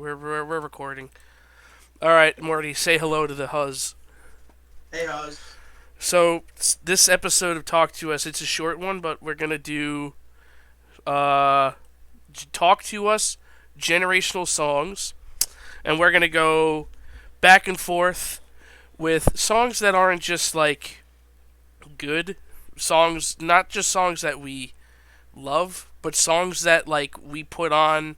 We're recording. All right, Morty, say hello to the Huz. Hey, Huz. So this episode of Talk to Us, it's a short one, but we're gonna do uh Talk to Us generational songs, and we're gonna go back and forth with songs that aren't just like good songs, not just songs that we love, but songs that like we put on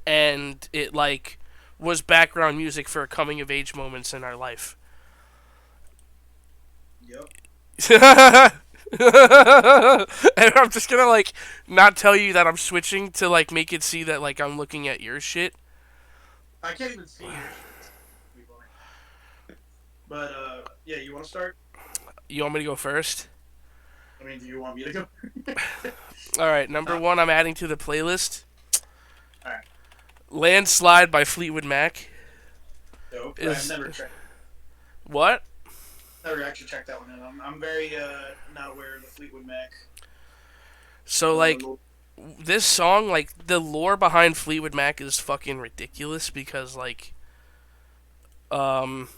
and it like was background music for coming of age moments in our life. Yep. And I'm just gonna like not tell you that I'm switching to like make it see that like I'm looking at your shit. I can't even see your shit. It's pretty funny. But yeah, you want to start? You want me to go first? I mean, do you want me to go? All right, number uh, one, I'm adding to the playlist. all right. "Landslide" by Fleetwood Mac Dope. I've is never checked. what? Never actually checked that one out. I'm very not aware of the Fleetwood Mac. So like this song, like the lore behind Fleetwood Mac is fucking ridiculous because like um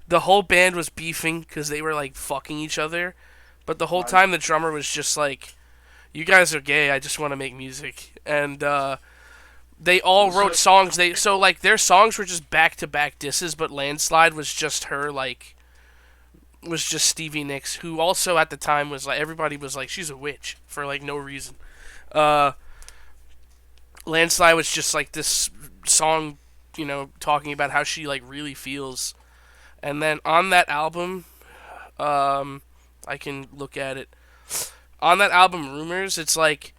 the whole band was beefing because they were like fucking each other, but the whole time the drummer was just like, "You guys are gay. I just want to make music." And they all So wrote songs. They so like their songs were just back to back disses, but "Landslide" was just her like was just Stevie Nicks, who also at the time was like everybody was like she's a witch for like no reason. Uh, "Landslide" was just like this song, talking about how she like really feels. And then on that album, I can look at it. On that album, "Rumors," it's like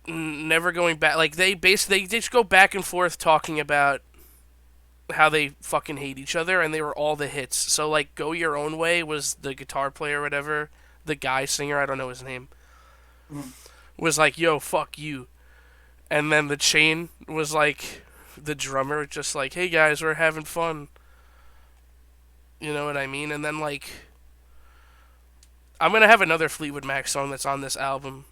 never going back. Like they just go back and forth talking about how they fucking hate each other, and they were all the hits. So like "Go Your Own Way" was the guitar player or whatever, the guy singer, I don't know his name, Mhm. was like, "Yo, fuck you." And then "The Chain" was like the drummer just like, "Hey guys, we're having fun." You know what I mean? And then like I'm gonna have another Fleetwood Mac song that's on this album.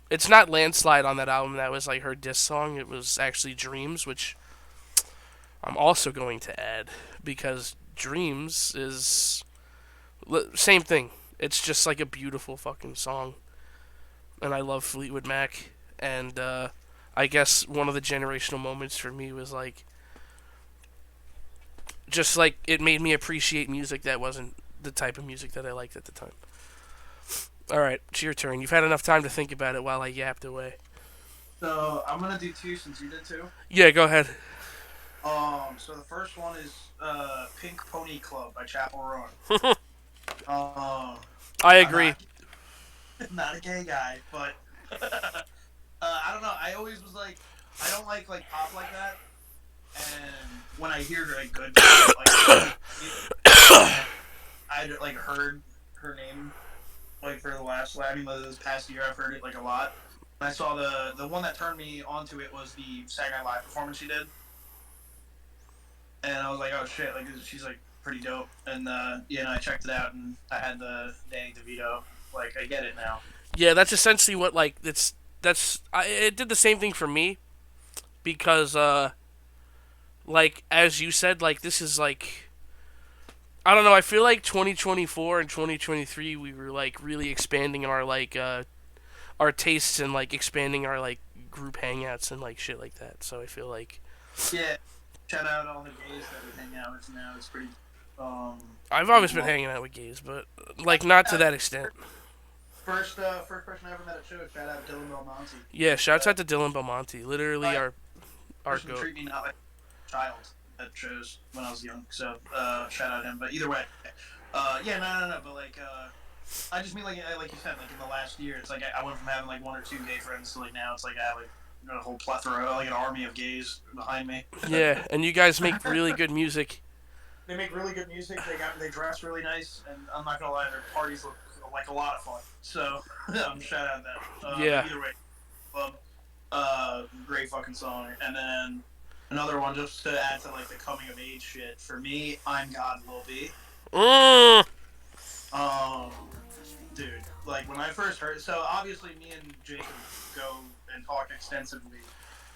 It's not "Landslide" on that album. That was like her diss song. It was actually "Dreams," which I'm also going to add because "Dreams" is same thing. It's just like a beautiful fucking song, and I love Fleetwood Mac. And I guess one of the generational moments for me was like just like it made me appreciate music that wasn't the type of music that I liked at the time. All right, it's your turn. You've had enough time to think about it while I yapped away. So I'm gonna do two since you did two. Yeah, go ahead. So the first one is Pink Pony Club by Chapel Roan. I I'm agree. not not a gay guy, but I don't know. I always was like, I don't like pop like that. And when I hear like good pop, I like heard her name like for the last. I mean, this past year I've heard it like a lot. And I saw the one that turned me onto it was the Saturday Night Live performance she did, and I was like, oh shit, like she's like pretty dope. And I checked it out and I had the Danny DeVito. Like I get it now. Yeah, that's essentially what like it did the same thing for me because like as you said, like this is like I don't know, I feel like 2024 and 2023 we were like really expanding our tastes and like expanding our like group hangouts and like shit like that. So I feel like Yeah, shout out all the gays that we hang out with now. It's pretty um I've pretty always been well. hanging out with gays, but like not to that extent. First person I ever met at show. Shout out Dylan Belmonte. Yeah, shouts out to Dylan Belmonte. Literally Uh, our person goat. treat me not like a child at shows when I was young. So shout out him. But either way, yeah, no. But like, I just mean like you said, like in the last year, it's like I went from having like one or two gay friends to like now it's like I have like a whole plethora, like an army of gays behind me. Yeah, and you guys make really good music. They make really good music. They dress really nice, and I'm not gonna lie, their parties look like a lot of fun. So shout out that. Yeah. Either way, great fucking song. And then another one just to add to like the coming of age shit. For me, "I'm God Will Be." Mm. Um, dude, like when I first heard, so obviously me and Jacob go and talk extensively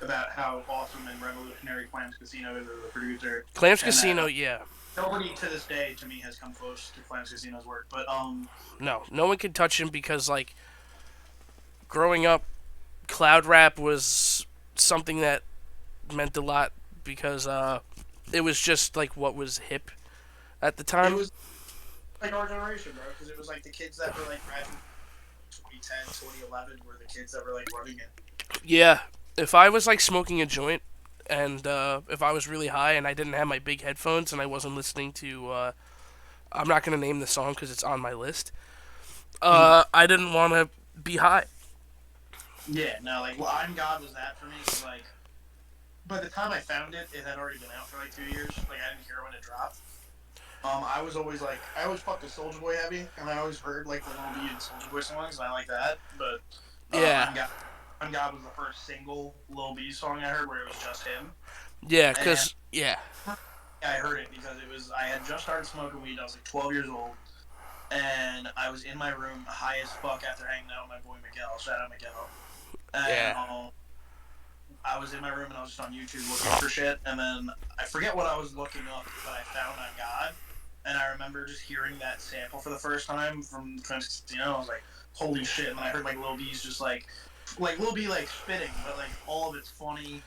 about how awesome and revolutionary Clams Casino is as a producer, Clams and that Casino, yeah. nobody to this day to me has come close to Clams Casino's work. But No, no one can touch him because like growing up, cloud rap was something that meant a lot because it was just like what was hip at the it time. was like our generation, bro, because it was like the kids that were like graduating 2010, 2011 were the kids that were like running it. Yeah, if I was like smoking a joint and if I was really high and I didn't have my big headphones and I wasn't listening to, I'm not gonna name the song because it's on my list. Mm. I didn't want to be high. Yeah, no, like well, I'm God was that for me because like by the time I found it, it had already been out for like 2 years. Like I didn't hear it when it dropped. I was always like I always fucked with Soulja Boy heavy, and I always heard like the Lil B and Soulja Boy songs, and I like that. But Yeah, I'm God was the first single Lil B song I heard where it was just him, yeah, and cause yeah, I heard it because it was I had just started smoking weed. I was like 12 years old, and I was in my room high as fuck after hanging out with my boy Miguel. Shout out Miguel. And yeah, I was in my room and I was just on YouTube looking for shit, and then I forget what I was looking up, but I found on God, and I remember just hearing that sample for the first time from Casino. I was like, holy shit! And I heard like Lil B's just like Lil B like spitting, but like all of it's funny.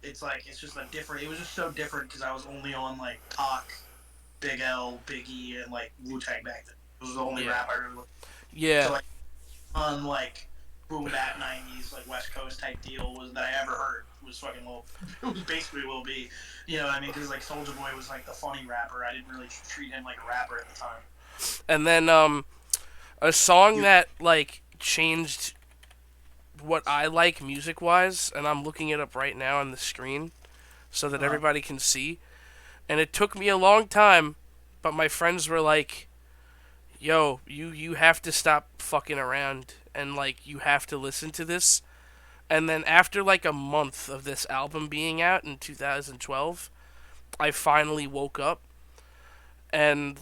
It's like it's just a different. It was just so different because I was only on like Pac, Big L, Biggie, and like Wu Tang back then. It was the only yeah, rap I really listened to. yeah, So like on like boom bap '90s like West Coast type deal was that I ever heard was fucking Lil. It was basically Lil B. You know what I mean? Because like Soulja Boy was like the funny rapper. I didn't really treat him like a rapper at the time. and then a song that like changed what I like music wise, and I'm looking it up right now on the screen so that Uh, everybody can see. And it took me a long time, but my friends were like, "Yo, you have to stop fucking around and like you have to listen to this." And then after like a month of this album being out in 2012, I finally woke up and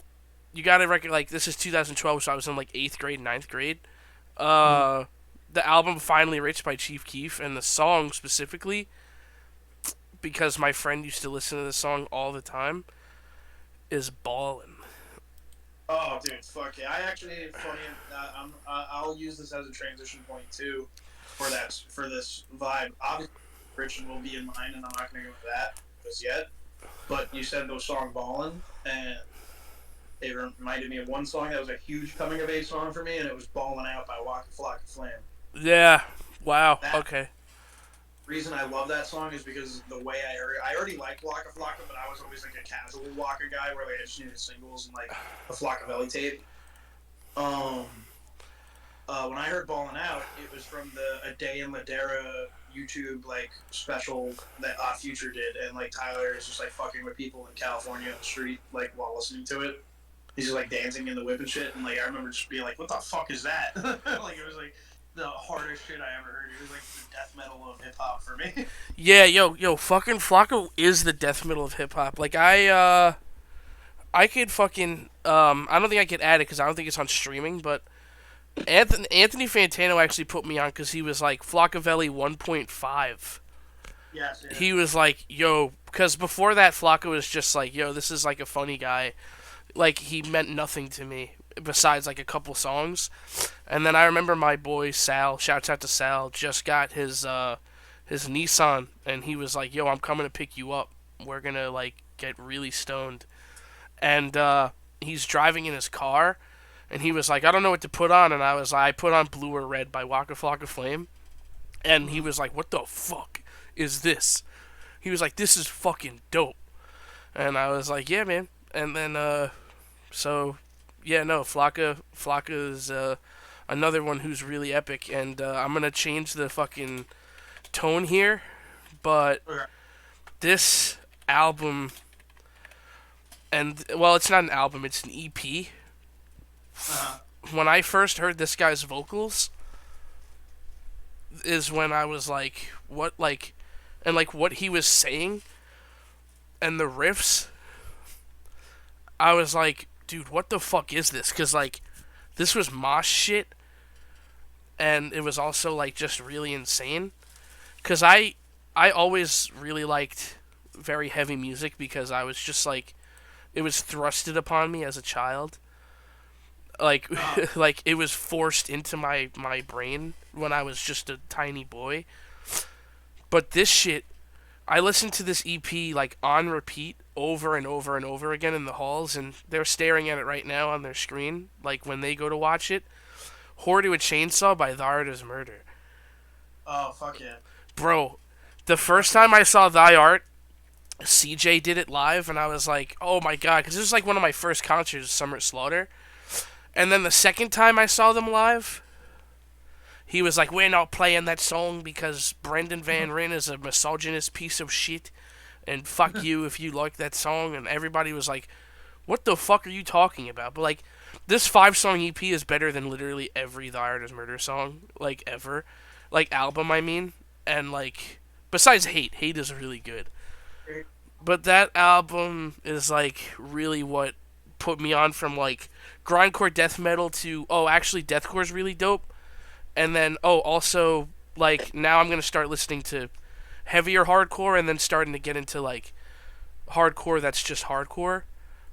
you gotta reckon like this is 2012, so I was in like eighth grade, ninth grade. mm. Uh, the album "Finally Rich" by Chief Keef and the song specifically, because my friend used to listen to the song all the time, is ballin'. Oh, dude, fuck yeah! I actually funny. I'll use this as a transition point too for this vibe. Obviously, Christian will be in mine, and I'm not going to go into that just yet. But you said those song "Ballin'," and it reminded me of one song that was a huge coming of age song for me, and it was "Ballin' Out" by Waka Flocka Flame. Yeah. Wow. That Okay. reason I love that song is because the way I heard it, I already liked Waka Flocka, but I was always like a casual Waka guy where like, I just needed singles and like a Flockavelli tape. Um, when I heard "Ballin' Out," it was from the "A Day in Ladera" YouTube like special that Future did, and like Tyler is just like fucking with people in California on the street like while listening to it. He's just like dancing in the whip and shit, and like I remember just being like, "What the fuck is that?" Like it was like the hardest shit I ever heard. It was like the death metal of hip hop for me. Yeah. Yo. Fucking Flocko is the death metal of hip hop. Like I could fucking I don't think I could add it because I don't think it's on streaming, but Anthony Fantano actually put me on because he was like Flockavelli 1.5. Yes, yeah. He was like, yo, because before that, Flocka was just like, yo, this is like a funny guy. Like, he meant nothing to me besides like a couple songs. And then I remember my boy Sal, shouts out to Sal, just got his Nissan, and he was like, yo, I'm coming to pick you up. We're gonna like get really stoned. And he's driving in his car, and he was like, I don't know what to put on, and I was like, I put on Blue or Red by Waka Flocka Flame, and he Mm. was like, what the fuck is this? He was like, this is fucking dope, and I was like, yeah, man. And then so yeah, no, Flocka is another one who's really epic, and I'm gonna change the fucking tone here, but Okay. this album, and well, it's not an album, it's an EP. Uh-huh. When I first heard this guy's vocals, is when I was like, what, like, and like what he was saying and the riffs, I was like, dude, what the fuck is this? Because like, this was mosh shit, and it was also like just really insane. Because I always really liked very heavy music because I was just like it was thrusted upon me as a child. Like Uh, like it was forced into my brain when I was just a tiny boy. But this shit, I listened to this EP like on repeat over and over and over again in the halls, and they're staring at it right now on their screen. Like when they go to watch it, "Whore to a Chainsaw" by Thy Art Is Murder. oh fuck yeah. Bro, the Fuck first yeah. time I saw Thy Art, CJ did it live, and I was like, oh my god, because this was like one of my first concerts, Summer Slaughter. And then the second time I saw them live, he was like, we're not playing that song because Brendan Van Ryn is a misogynist piece of shit, and fuck you if you like that song. And everybody was like, what the fuck are you talking about? But like, this 5 song EP is better than literally every The Art Is Murder song, like ever. Like, album, I mean. And like, besides Hate is really good. But that album is like really what put me on from like grindcore death metal to, oh, actually deathcore is really dope. And then, oh, also like now I'm gonna start listening to heavier hardcore, and then starting to get into like hardcore that's just hardcore.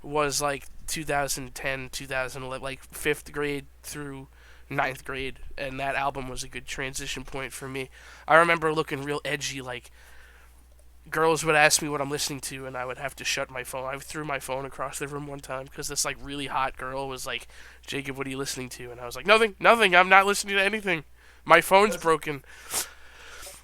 Was like 2010, 2011, like 5th grade through ninth grade, and that album was a good transition point for me. I remember looking real edgy, like girls would ask me what I'm listening to, and I would have to shut my phone. I threw my phone across the room one time because this like really hot girl was like, "Jacob, what are you listening to?" And I was like, "Nothing, nothing. I'm not listening to anything. My phone's That's broken."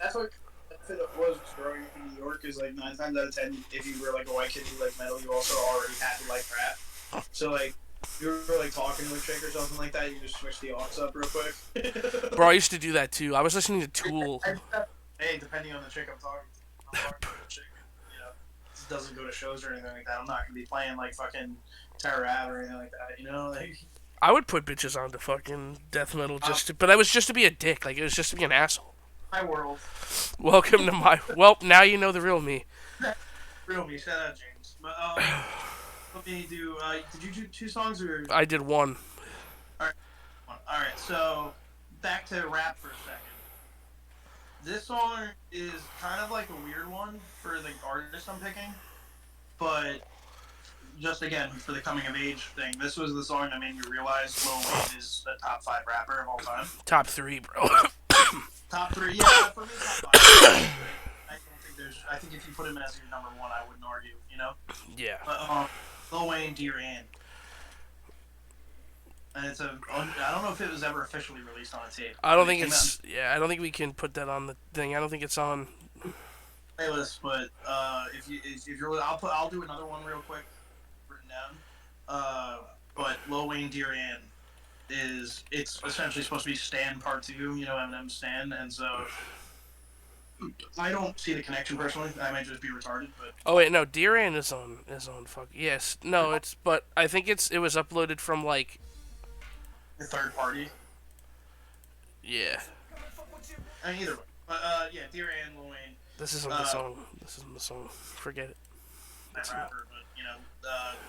that's what benefit it was growing up in New York is like 9 times out of 10, if you were like a white kid who liked metal, you also already had to like rap. So like you were like talking to a chick or something like that, you just switch the aux up real quick. Bro, I used to do that too. I was listening to Tool. Hey, depending on the chick I'm talking to, I'm talking to a chick, you know, doesn't go to shows or anything like that. I'm not gonna be playing like fucking Terror Out or anything like that. You know, like I would put bitches on to fucking death metal but that was just to be a dick. Like it was just to be an asshole. my world. Welcome to my. Well, now you know the real me. Real me. Shout out James. But let me do. Did you do 2 songs or? I did one. All right. All right. So back to rap for a second. This song is kind of like a weird one for the artist I'm picking, but just again for the coming of age thing, this was the song that made me realize Lil Wayne is a top 5 rapper of all time. Top 3, bro. Top 3, yeah, for me top 5. I don't think there's. I think if you put him as your number 1, I wouldn't argue. You know, Yeah. but Lil Wayne, Dear Ann, and it's a. I don't know if it was ever officially released on a tape. I don't But it think came out it's. Yeah, I don't think we can put that on the thing. I don't think it's on. playlist, but if you're, I'll do another one real quick, written down. But Lil Wayne Dear Ann it's essentially supposed to be Stan Part 2, you know, Eminem Stan, and so I don't see the connection personally. I might just be retarded, but Oh wait, no. Dear Ann is on. Fuck. Yes. No. It's. But I think it was uploaded from like. the third party. Yeah. I mean, either way. But yeah, Dear Ann, Lil Wayne, This isn't the song. This isn't the song. Forget it. that It's not. rapper, but you know,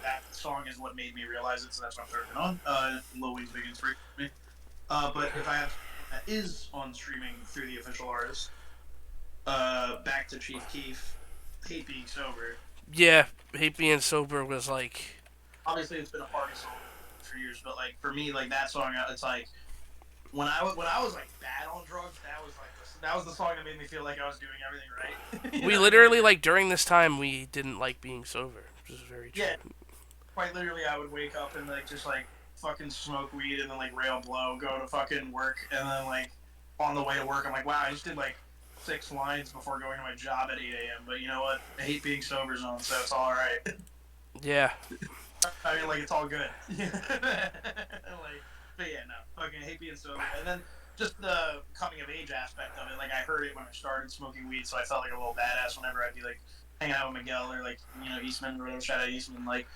that song is what made me realize it, so that's what I'm throwing it on. Lil Wayne's big inspiration for me. But if I have that is on streaming through the official artist, back to Chief Keef, Hate Being Sober. Yeah. Hate Being Sober was like. Obviously, it's been a party song for years, but like for me, like that song, it's like when I was like bad on drugs, that was the song that made me feel like I was doing everything right. We literally like during this time we didn't like being sober, which is very true. Yeah, quite literally, I would wake up and like just like fucking smoke weed and then like rail blow, go to fucking work, and then like on the way to work, I'm like, wow, I just did like 6 lines before going to my job at 8 a.m. But you know what? I hate being sober zone, so it's all right. Yeah. I mean, like it's all good. like, but yeah, no, fucking hate being sober, and then just the coming of age aspect of it. Like I heard it when I started smoking weed, so I felt like a little badass whenever I'd be like hanging out with Miguel or like Eastman or whatever. Shout out Eastman, like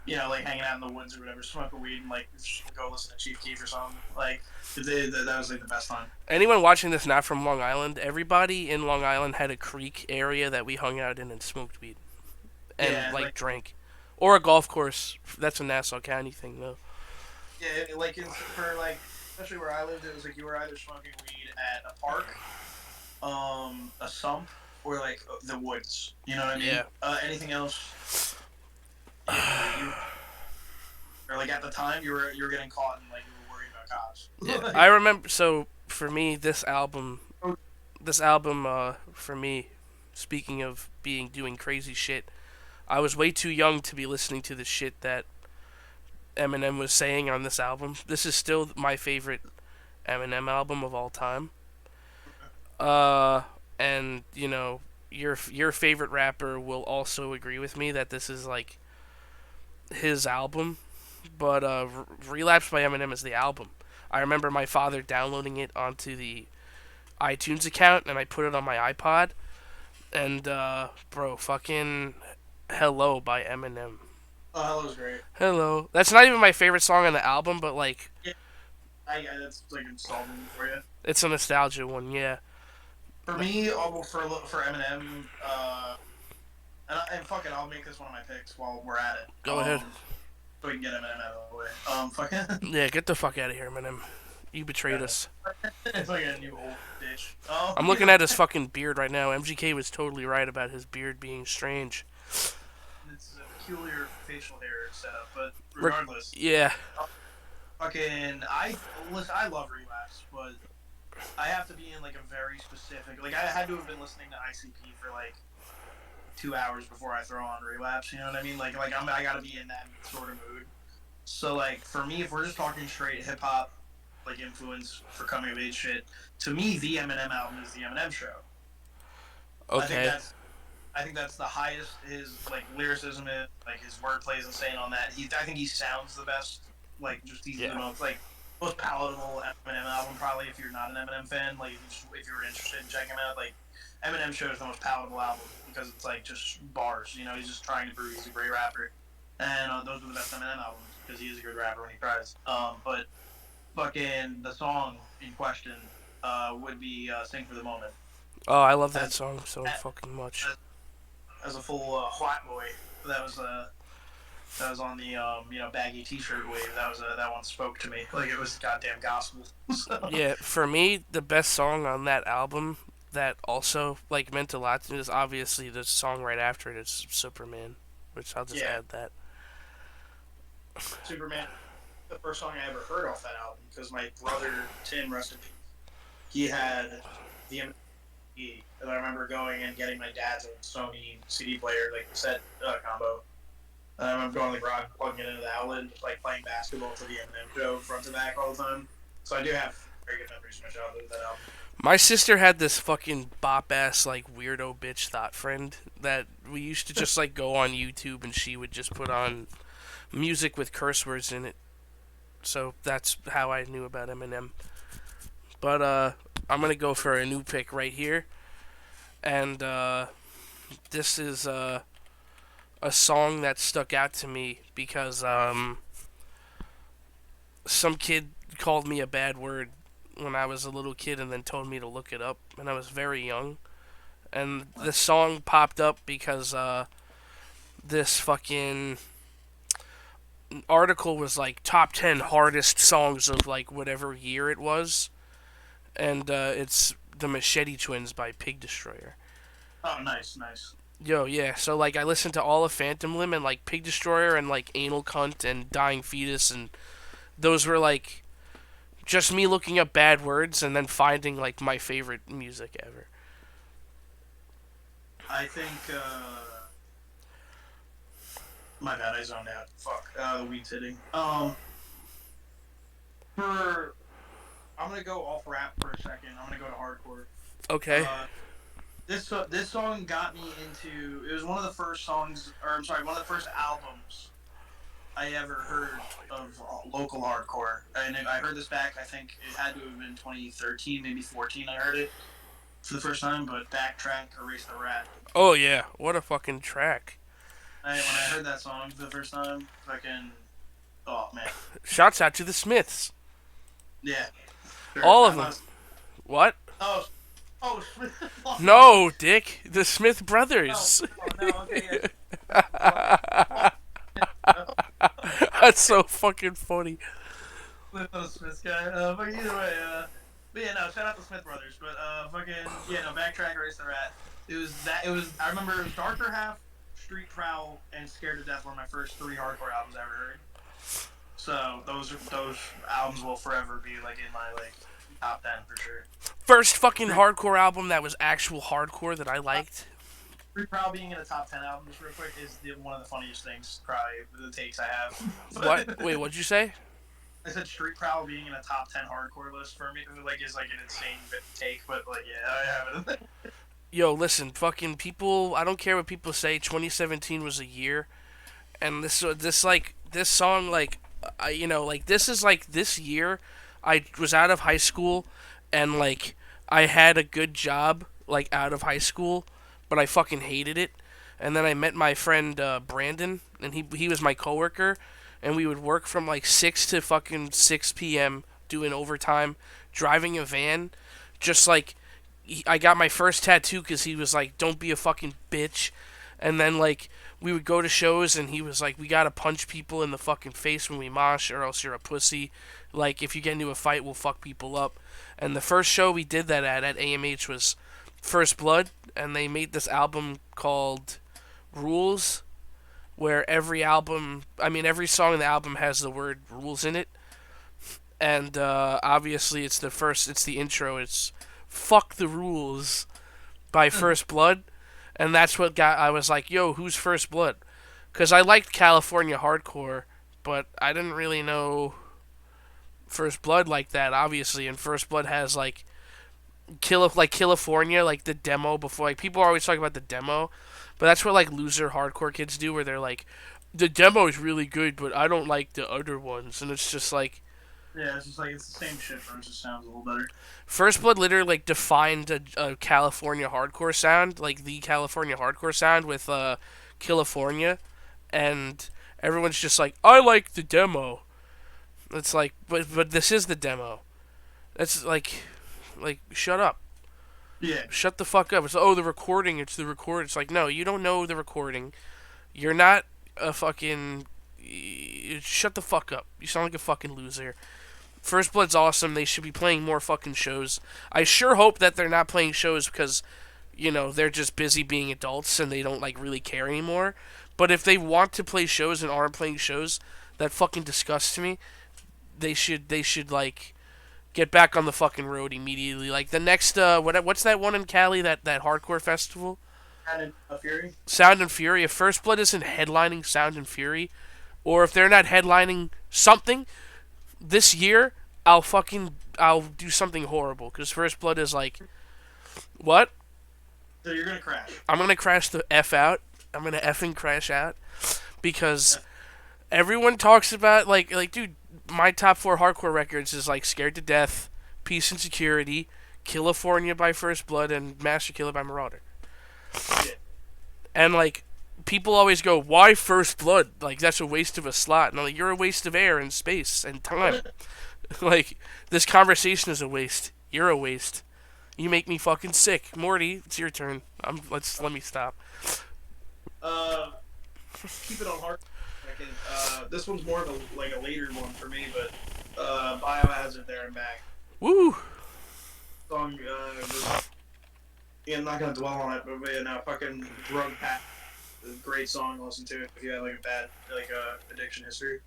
like hanging out in the woods or whatever, smoking weed and like go listen to Chief Keef or something. Like that was like the best time. Anyone watching this not from Long Island, everybody in Long Island had a creek area that we hung out in and smoked weed and Yeah, like like drank, or a golf course. That's a Nassau County thing though. yeah, like for like especially where I lived, it was like you were either smoking weed at a park, a sump, or like the woods. You know what I mean? Yeah. Anything else? You or like at the time you were getting caught and like you were worried about cops. Yeah. I Like, remember. So for me, this album, for me, speaking of doing crazy shit, I was way too young to be listening to the shit that Eminem was saying on this album. This is still my favorite Eminem album of all time. Uh, and your favorite rapper will also agree with me that this is like his album, but Relapse by Eminem is the album. I remember my father downloading it onto the iTunes account, and I put it on my iPod. And bro, fucking Hello by Eminem. oh, Hello's great. Hello. That's not even my favorite song on the album, but like Yeah, that's like insulting for you. it's a nostalgia one. Yeah. For me, for Eminem, and fuck it, I'll make this one of my picks while we're at it. Go ahead. So we can get Eminem out of the way. Fucking. Yeah, get the fuck out of here, Eminem. You betrayed Yeah. us. It's like a new old bitch. I'm looking at his fucking beard right now. MGK was totally right about his beard being strange. It's a peculiar facial hair setup, but regardless, Yeah. fucking I love Relapse, but I have to be in like a very specific. Like I had to have been listening to ICP for like 2 hours before I throw on Relapse. You know what I mean? I gotta be in that sort of mood. So like for me, if we're just talking straight hip hop, like influence for coming of age shit, to me the Eminem album is the Eminem Show. Okay. I think that's the highest his like lyricism is, like his wordplay is insane on that. I think he sounds the best. Like just he's the most palatable Eminem album probably if you're not an Eminem fan. Like if you're interested in checking him out, like Eminem Show is the most palatable album because it's like just bars. You know, he's just trying to prove he's a great rapper, and those are the best Eminem albums because he is a good rapper when he tries. But fucking the song in question would be "Sing for the Moment." Oh, I love that song so fucking much. As a full white boy, that was on the baggy T-shirt wave. That one spoke to me like it was goddamn gospel. So. Yeah, for me, the best song on that album that also like meant a lot to me is obviously the song right after it is Superman, which I'll just add that. Superman, the first song I ever heard off that album because my brother Tim, rest in peace, he had the MD, and I remember going and getting my dad's Sony CD player, like cassette combo. And I remember going to the garage, plugging it into the outlet, and just like playing basketball to the Eminem Show front to back all the time. So I do have very good memories from my childhood with that album. My sister had this fucking bop ass like weirdo bitch thought friend that we used to just like go on YouTube and she would just put on music with curse words in it. So that's how I knew about Eminem. But I'm gonna go for a new pick right here, and this is a song that stuck out to me because some kid called me a bad word when I was a little kid and then told me to look it up, and I was very young. And the song popped up because this fucking article was like top 10 hardest songs of like whatever year it was, and it's the Machete Twins by Pig Destroyer. Oh, nice. Yo, yeah. So like, I listened to all of Phantom Limb and like Pig Destroyer and like Anal Cunt and Dying Fetus, and those were like just me looking up bad words and then finding like my favorite music ever. I think. My bad, I zoned out. Fuck. The weed's hitting. I'm gonna go off rap for a second. I'm gonna go to hardcore. Okay. This song got me into. It was one of the first songs, or I'm sorry, one of the first albums I ever heard of local hardcore. And I heard this back. I think it had to have been 2013, maybe 14. I heard it for the first time. But Backtrack, Erase the Rat. Oh yeah, what a fucking track. When I heard that song for the first time, fucking, oh man. Shouts out to the Smiths. Yeah. Sure. All of them. What? Oh, no, Dick. The Smith Brothers. No, okay, yeah. That's so fucking funny. Little Smith guy. But either way, but yeah, no, shout out to Smith Brothers. But fucking, yeah, no, Backtrack, Race the Rat. It was that. It was. I remember it was Darker Half, Street Prowl, and Scared to Death were my first three hardcore albums I ever heard. So those albums will forever be like in my like top 10 for sure. First fucking Street, hardcore album that was actual hardcore that I liked. Street Prowl being in the top 10 albums real quick is one of the funniest things probably the takes I have. What? Wait, what'd you say? I said Street Prowl being in a top 10 hardcore list for me like is like an insane take, but like yeah, I have it. Yo, listen, fucking people. I don't care what people say. 2017 was a year, and this song like this is like this year. I was out of high school, and like I had a good job like out of high school, but I fucking hated it. And then I met my friend Brandon, and he was my coworker, and we would work from like 6 to fucking 6 p.m. doing overtime, driving a van, just like I got my first tattoo because he was like, "Don't be a fucking bitch," and then like we would go to shows and he was like, "We gotta punch people in the fucking face when we mosh, or else you're a pussy. Like if you get into a fight, we'll fuck people up." And the first show we did that at AMH was First Blood, and they made this album called Rules, where every song in the album has the word rules in it, and obviously it's the intro. It's "Fuck the Rules" by First Blood, and that's what got. I was like, "Yo, who's First Blood?" Because I liked California hardcore, but I didn't really know First Blood like that. Obviously, and First Blood has California, like the demo before. Like people always talk about the demo, but that's what like loser hardcore kids do, where they're like, "The demo is really good, but I don't like the other ones," and it's just like Yeah, it's just like it's the same shit, but it just sounds a little better. First Blood literally like defined a California hardcore sound, like the California hardcore sound with California, and everyone's just like, "I like the demo." It's like, but this is the demo. That's like shut up, Yeah, shut the fuck up. It's the recording. It's the record. It's like, no, you don't know the recording. You're not a fucking. Shut the fuck up. You sound like a fucking loser. First Blood's awesome. They should be playing more fucking shows. I sure hope that they're not playing shows because, they're just busy being adults and they don't like really care anymore. But if they want to play shows and aren't playing shows, that fucking disgusts me. They should like get back on the fucking road immediately. Like the next what's that one in Cali, that hardcore festival? and a Fury. Sound and Fury. If First Blood isn't headlining Sound and Fury, or if they're not headlining something this year, I'll do something horrible because First Blood is like, what? So you're gonna crash. I'm gonna crash the f out. I'm gonna effing crash out because everyone talks about like dude, my top four hardcore records is like Scared to Death, Peace and Security, California by First Blood, and Master Killer by Marauder. Yeah. And like people always go, "Why First Blood? Like that's a waste of a slot." And I'm like, "You're a waste of air and space and time." Like this conversation is a waste. You're a waste. You make me fucking sick. Morty, it's your turn. Let me stop. Uh, keep it on hard. This one's more of a later one for me, but Biohazard There and Back Woo! song. Yeah, I'm not gonna dwell on it, but fucking drug pack. Great song to listen to if you have like a bad addiction history.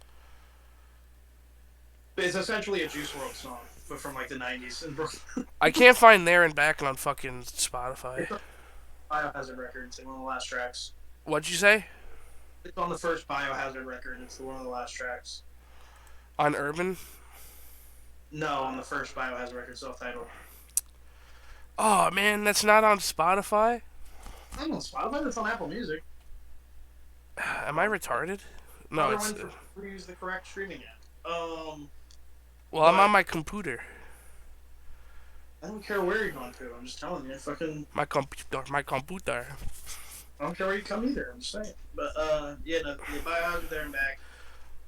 It's essentially a Juice World song, but from like the '90s in Brooklyn. I can't find There and Back on fucking Spotify. Biohazard record. It's one of the last tracks. What'd you say? It's on the first Biohazard record. It's one of the last tracks. On Urban? No, on the first Biohazard record, self-titled. Oh man, that's not on Spotify? I don't know, Spotify. It's on Apple Music. Am I retarded? No, Another it's. one for use the correct streaming app. Well, I'm on my computer. I don't care where you're going to. I'm just telling you, fucking. My computer. My computer. I don't care where you come either. I'm just saying. But the Biohazard There and Back.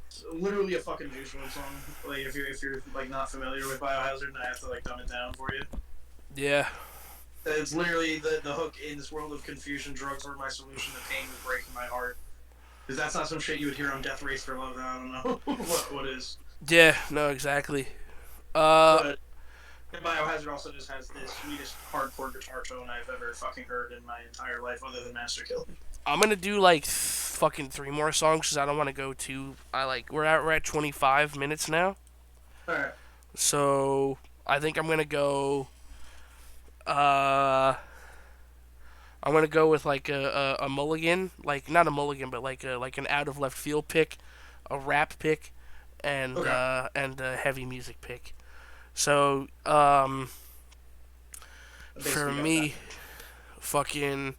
It's literally a fucking Juice WRLD song. Like if you're like not familiar with Biohazard, I have to like dumb it down for you. Yeah. It's literally the hook in this world of confusion. Drugs were my solution. The pain was breaking my heart. Because that's not some shit you would hear on Death Race for Love. I don't know what is. Yeah. No, exactly. But And Biohazard also just has the sweetest hardcore guitar tone I've ever fucking heard in my entire life, other than Master Kill. I'm gonna do like fucking three more songs because I don't want to go too. I like we're at 25 minutes now, All right. so I think I'm gonna go. Uh, I'm gonna go with like a mulligan, like not a mulligan, but like an out of left field pick, a rap pick, Okay. and a heavy music pick. So I for basically got that. me, fucking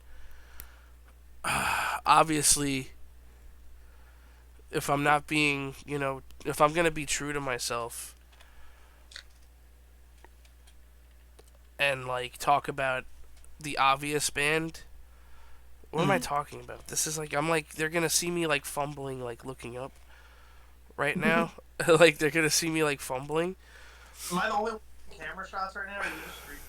obviously, if I'm not being, if I'm gonna be true to myself and like talk about the obvious band, what am I Mm. talking about? This is like I'm like they're gonna see me like fumbling, like looking up right now. Like they're gonna see me like fumbling. Am I the only one with camera shots right now, or are you just streaming?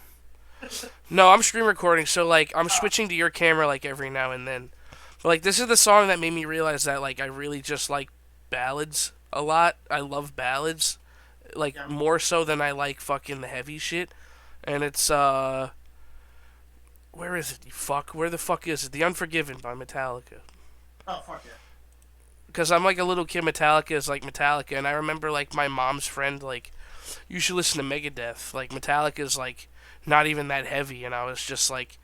No, I'm screen recording, so like I'm Oh, switching to your camera like every now and then. But like this is the song that made me realize that like I really just like ballads a lot. I love ballads like yeah. more so than I like fucking the heavy shit. And it's where is it? You fuck. Where the fuck is it? The Unforgiven by Metallica. Oh, fuck yeah. Because I'm like a little kid. Metallica is like Metallica, and I remember like my mom's friend like you should listen to Megadeth. Like Metallica's like not even that heavy, and I was just like,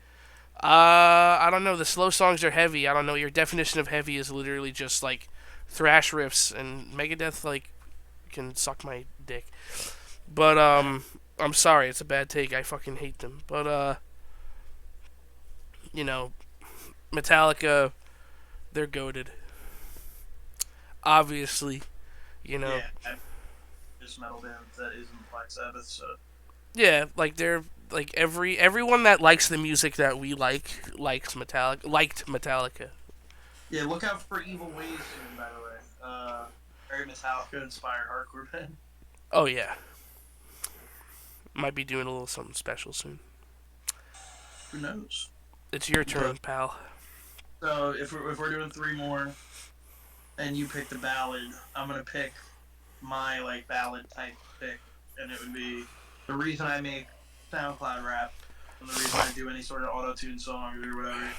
I don't know. The slow songs are heavy. I don't know. Your definition of heavy is literally just like thrash riffs, and Megadeth like can suck my dick. But I'm sorry, it's a bad take. I fucking hate them. But you know, Metallica, they're goated. Obviously, you know. Yeah, just metal band that isn't Black Sabbath, so. Yeah, like they're like everyone that likes the music that we likes Metallica liked Metallica. Yeah, look out for Evil Ways soon, by the way. Very Metallica inspired hardcore band. Oh yeah, might be doing a little something special soon. Who knows? It's your But turn, pal. so if we're doing three more, and you pick the ballad, I'm gonna pick my like ballad type pick, and it would be the reason I make SoundCloud rap, and the reason I do any sort of auto tune songs or whatever.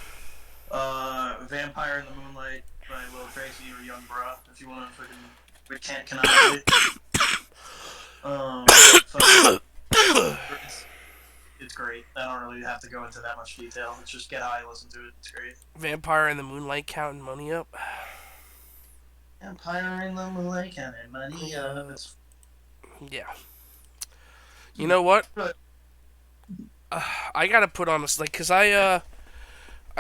Vampire in the Moonlight by Lil Tracy or Young Bruh, if you want to fucking recant canonically. Fucking, it's great. I don't really have to go into that much detail. It's just get high, listen to it. It's great. Vampire in the Moonlight counting money up. Vampire in the Moonlight counting money up. It's Yeah. You know what? good. I gotta put on this like, cause I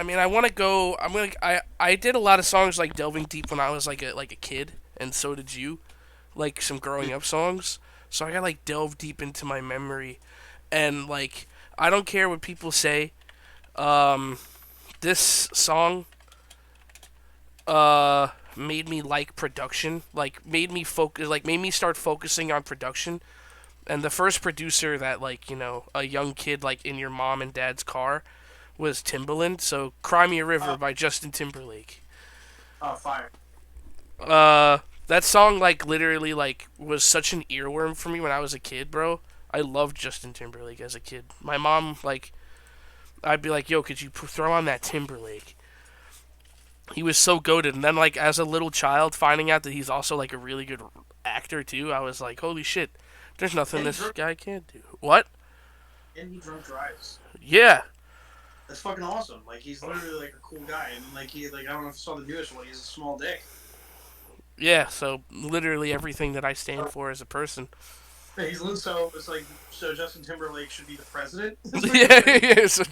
mean, I want to go. I'm gonna. I did a lot of songs like delving deep when I was like a kid, and so did you, like some growing up songs. So I gotta like delve deep into my memory, and like I don't care what people say. Um, this song made me like production, like made me focus, like made me start focusing on production. And the first producer that like a young kid like in your mom and dad's car was Timbaland. So Cry Me a River Oh, by Justin Timberlake. oh, fire. That song like literally like was such an earworm for me when I was a kid, bro. I loved Justin Timberlake as a kid. My mom like I'd be like, "Yo, could you throw on that Timberlake?" He was so goated, and then like as a little child, finding out that he's also like a really good actor too, I was like, "Holy shit! There's nothing And he this drunk, guy can't do." What? and he drunk drives. Yeah, That's fucking awesome. Like he's literally like a cool guy, and like he like I don't know if you saw the newest one. He has a small dick. yeah. So literally everything that I stand So for as a person. he's so it's like so Justin Timberlake should be the president. It's Yeah, like, yeah. So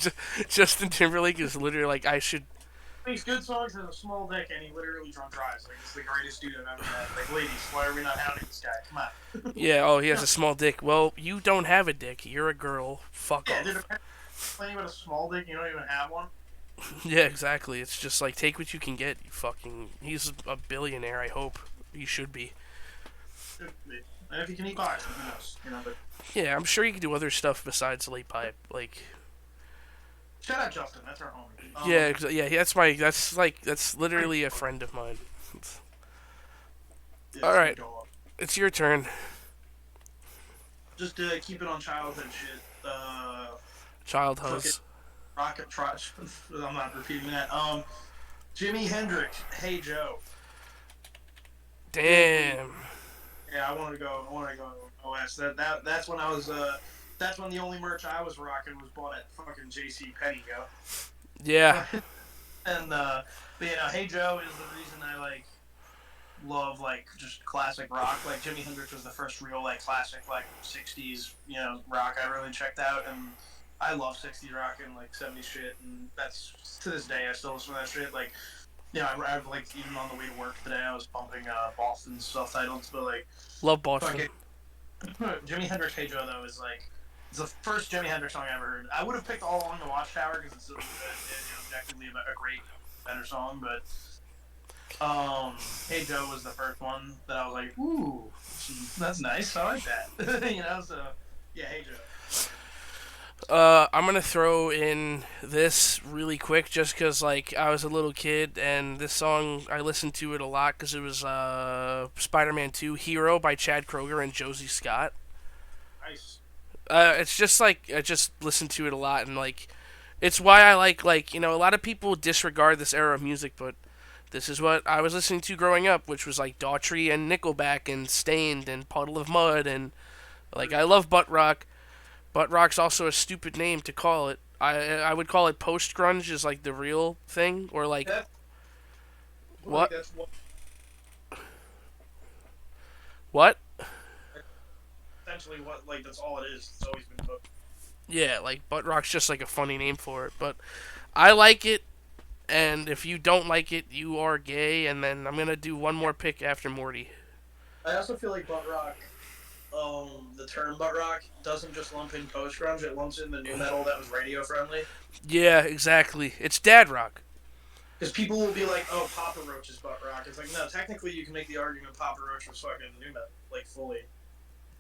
Justin Timberlake is literally like I should. makes good songs, has a small dick, and he literally drunk drives. Like he's the greatest dude I've ever met. Like ladies, why are we not hounding this guy? Come on. Yeah. Oh, he has a small dick. Well, you don't have a dick. You're a girl. Fuck Yeah, dude. off. Playing with a small dick, you don't even have one. Yeah, exactly. It's just like take what you can get. You fucking. He's a billionaire. I hope he should be. And if you can eat pies, who knows? You know, but Yeah, I'm sure you can do other stuff besides late pipe. Like, shout out Justin. That's our homie. yeah, yeah. That's literally a friend of mine. Yeah, All it's a good right, dog. it's your turn. just to keep it on childhood shit. Child Fucking hose. Rocket Trot. I'm not repeating that. Jimi Hendrix. Hey Joe. Holy. Damn. Yeah, I wanted to go. I wanted to go OS. That's when I was. That's when the only merch I was rocking was bought at fucking J.C. Penney, Yeah. yo. And but yeah, Hey Joe is the reason I like love like just classic rock. Like Jimi Hendrix was the first real like classic like '60s rock I really checked out, and I love '60s rock and like '70s shit, and that's to this day I still listen to that shit. Like I've like even on the way to work today I was pumping Boston self-titled, but like Love Boston. fucking Jimi Hendrix Hey Joe though is like it's the first Jimi Hendrix song I ever heard. I would have picked All Along the Watchtower because it's objectively a great better song, but Hey Joe was the first one that I was like, ooh, that's nice. I like that. So yeah, Hey Joe. I'm gonna throw in this really quick just because, like, I was a little kid and this song, I listened to it a lot because it was Spider Man 2 Hero by Chad Kroeger and Josie Scott. Nice. It's just like, I just listened to it a lot and, like, it's why I like, a lot of people disregard this era of music, but this is what I was listening to growing up, which was like Daughtry and Nickelback and Stained and Puddle of Mud and, like, I love butt rock. Butt rock's also a stupid name to call it. I would call it post grunge is like the real thing, or like That, like what that's what what? essentially what like that's all it is. It's always been booked. Yeah, like butt rock's just like a funny name for it, but I like it. And if you don't like it, you are gay. And then I'm gonna do one more pick after Morty. I also feel like butt rock. The term butt rock doesn't just lump in post grunge; it lumps in the new metal that was radio friendly. Yeah, exactly. It's dad rock. Because people will be like, "Oh, Papa Roach is butt rock." It's like, no, technically, you can make the argument Papa Roach was fucking new metal, like fully.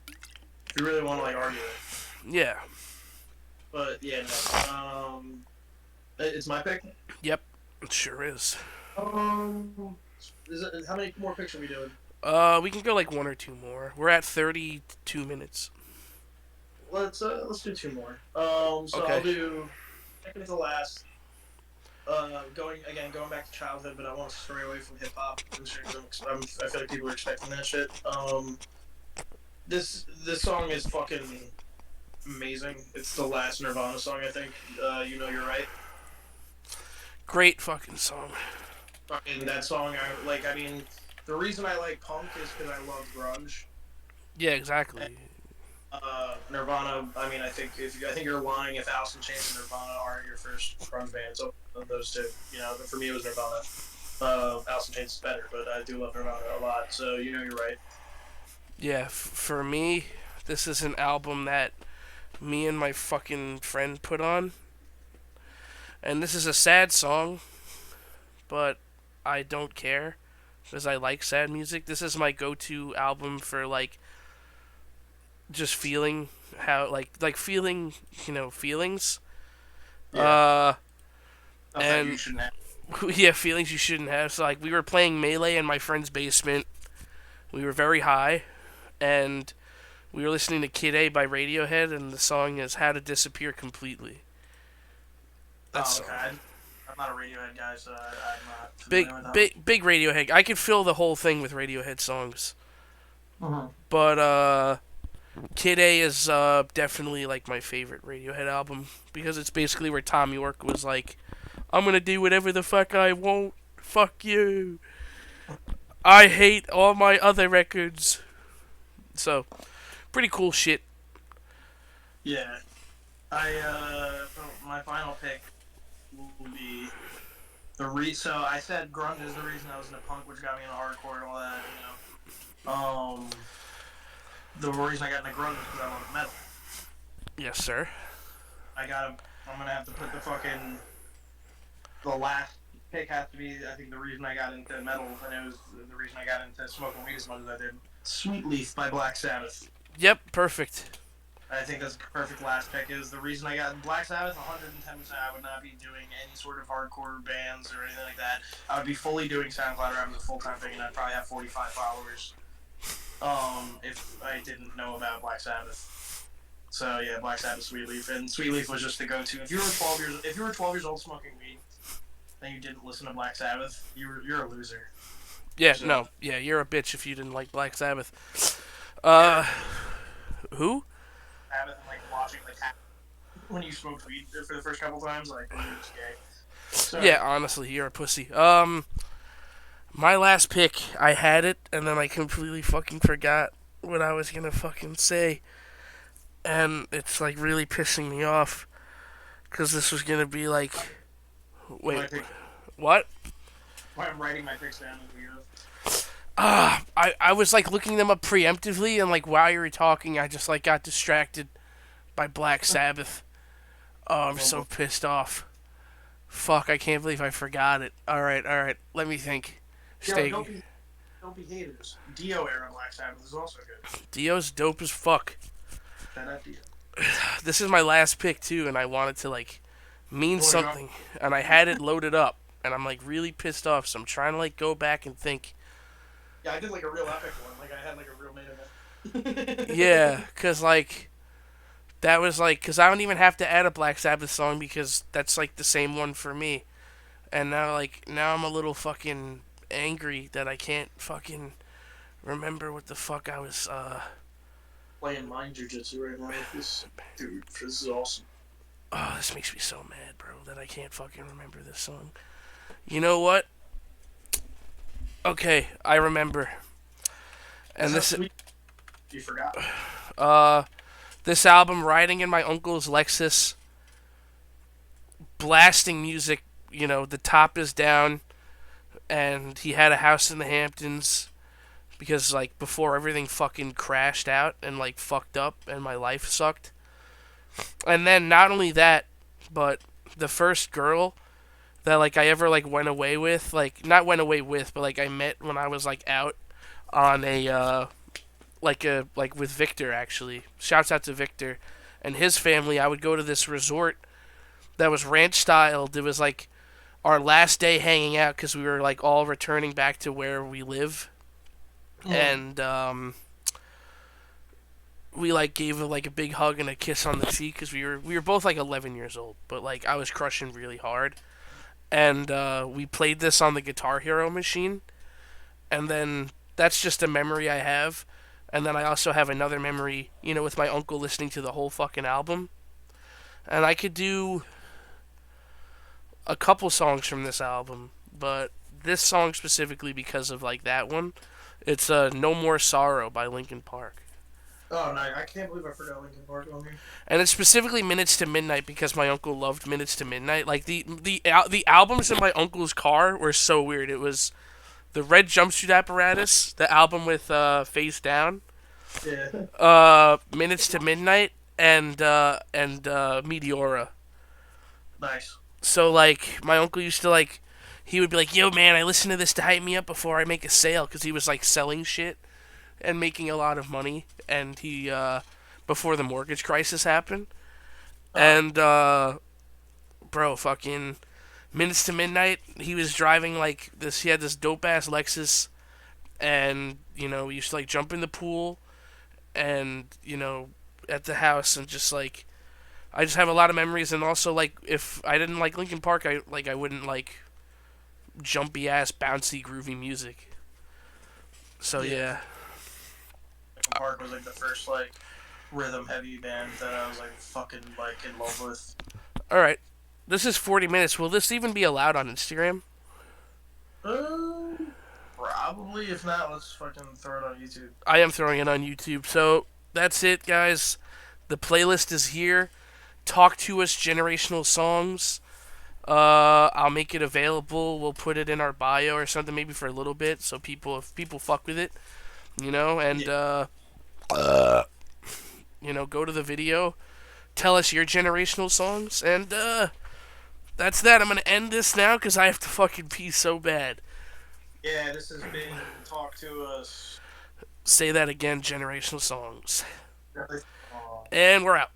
If you really want to like argue it. Yeah. But yeah, no. It's my pick. Yep. It sure is. How many more picks are we doing? We can go like one or two more. We're at 32 minutes. Let's do two more. So Okay. I'll do second to last. Going back to childhood, but I want to stray away from hip hop. I feel like people are expecting that shit. This song is fucking amazing. It's the last Nirvana song, I think. You're right. Great fucking song. Fucking that song, I mean, the reason I like punk is because I love grunge. Yeah, exactly. And, Nirvana. I mean, I think you're lying if Alice in Chains and Nirvana aren't your first grunge bands. So those two, for me it was Nirvana. Alice in Chains is better, but I do love Nirvana a lot. So you're right. Yeah, for me, this is an album that me and my fucking friend put on. And this is a sad song, but I don't care because I like sad music. This is my go-to album for like just feeling how like feeling, feelings. Yeah. And You shouldn't have. yeah, feelings you shouldn't have. So like we were playing Melee in my friend's basement. We were very high and we were listening to Kid A by Radiohead and the song is How to Disappear Completely. That's Okay. I'm not a Radiohead guy, so I'm not big familiar with that. big Radiohead. I could fill the whole thing with Radiohead songs. Uh-huh. But Kid A is definitely like my favorite Radiohead album because it's basically where Tom York was like, "I'm gonna do whatever the fuck I want. Fuck you. I hate all my other records." So, pretty cool shit. Yeah. My final pick will be so I said grunge is the reason I was into punk, which got me into hardcore and all that, The reason I got into grunge is because I love metal. Yes, sir. I'm gonna have to put the last pick has to be, I think, the reason I got into metal, and it was the reason I got into smoking weed as much as I did. Sweet Leaf by Black Sabbath. Yep, perfect. I think that's the perfect last pick. Is the reason I got Black Sabbath 110%. I would not be doing any sort of hardcore bands or anything like that. I would be fully doing SoundCloud rap as a full-time thing, and I'd probably have 45 followers. If I didn't know about Black Sabbath. So yeah, Black Sabbath, Sweet Leaf, and Sweet Leaf was just the go-to. If you were 12 years old smoking weed, and you didn't listen to Black Sabbath, you're a loser. Yeah, So no, yeah, you're a bitch if you didn't like Black Sabbath. yeah, Uh, who? Sabbath and like watching like when you smoked weed for the first couple times, like you're just gay. So Yeah, honestly, you're a pussy. My last pick, I had it, and then I completely fucking forgot what I was gonna fucking say, and it's like really pissing me off, cause this was gonna be like, wait, my pick, what? why I'm writing my picks down as we go. I was like looking them up preemptively, and like while you were talking, I just like got distracted by Black Sabbath. Oh, I'm so pissed off. Fuck, I can't believe I forgot it. All right, let me think. Yo, Stay. don't be haters. Dio era Black Sabbath is also good. Dio's dope as fuck. Shout out Dio. This is my last pick too, and I wanted to like mean What about- something, and I had it loaded up, and I'm like really pissed off. So I'm trying to like go back and think. Yeah, I did like a real epic one. Like I had like a real main event. Yeah, cause like that was like, cause I don't even have to add a Black Sabbath song because that's like the same one for me. And now I'm a little fucking angry that I can't fucking remember what the fuck I was. Playing mind jujitsu right now with this dude. This is awesome. Oh, this makes me so mad, bro, that I can't fucking remember this song. You know what? Okay, I remember. And That's this how sweet you forgot. uh this album, riding in my uncle's Lexus, blasting music, you know, the top is down, and he had a house in the Hamptons because like before everything fucking crashed out and like fucked up and my life sucked. And then not only that, but the first girl that like I ever like went away with, like not went away with, but like I met when I was like out on a with Victor actually. Shouts out to Victor and his family. I would go to this resort that was ranch styled. It was like our last day hanging out because we were like all returning back to where we live, and we like gave her like a big hug and a kiss on the cheek because we were both like 11 years old, but like I was crushing really hard, and we played this on the Guitar Hero machine, and then that's just a memory I have, and then I also have another memory, you know, with my uncle listening to the whole fucking album, and I could do a couple songs from this album, but this song specifically because of like that one, it's "No More Sorrow" by Linkin Park. Oh no, I can't believe I forgot Linkin Park on here. And it's specifically "Minutes to Midnight" because my uncle loved "Minutes to Midnight." Like the albums in my uncle's car were so weird. It was the Red Jumpsuit Apparatus, the album with Face Down, Yeah. "Minutes to Midnight," and Meteora. Nice. So like my uncle used to like, he would be like, "Yo man, I listen to this to hype me up before I make a sale," because he was like selling shit and making a lot of money, and he before the mortgage crisis happened, and bro, fucking "Minutes to Midnight," he was driving like this. He had this dope ass Lexus, and you know we used to like jump in the pool, and you know at the house, and just like I just have a lot of memories, and also like if I didn't like Linkin Park, I wouldn't like jumpy ass bouncy groovy music. So yeah. Linkin Park was like the first like rhythm heavy band that I was like fucking like in love with. All right. This is 40 minutes. Will this even be allowed on Instagram? Probably. If not, let's fucking throw it on YouTube. I am throwing it on YouTube. So that's it, guys. The playlist is here. Talk to us, generational songs. I'll make it available. We'll put it in our bio or something, maybe for a little bit, so if people fuck with it, you know, and you know, go to the video, tell us your generational songs, and that's that. I'm gonna end this now because I have to fucking pee so bad. Yeah, this has been Talk to Us. Say that again, generational songs, Aw. and we're out.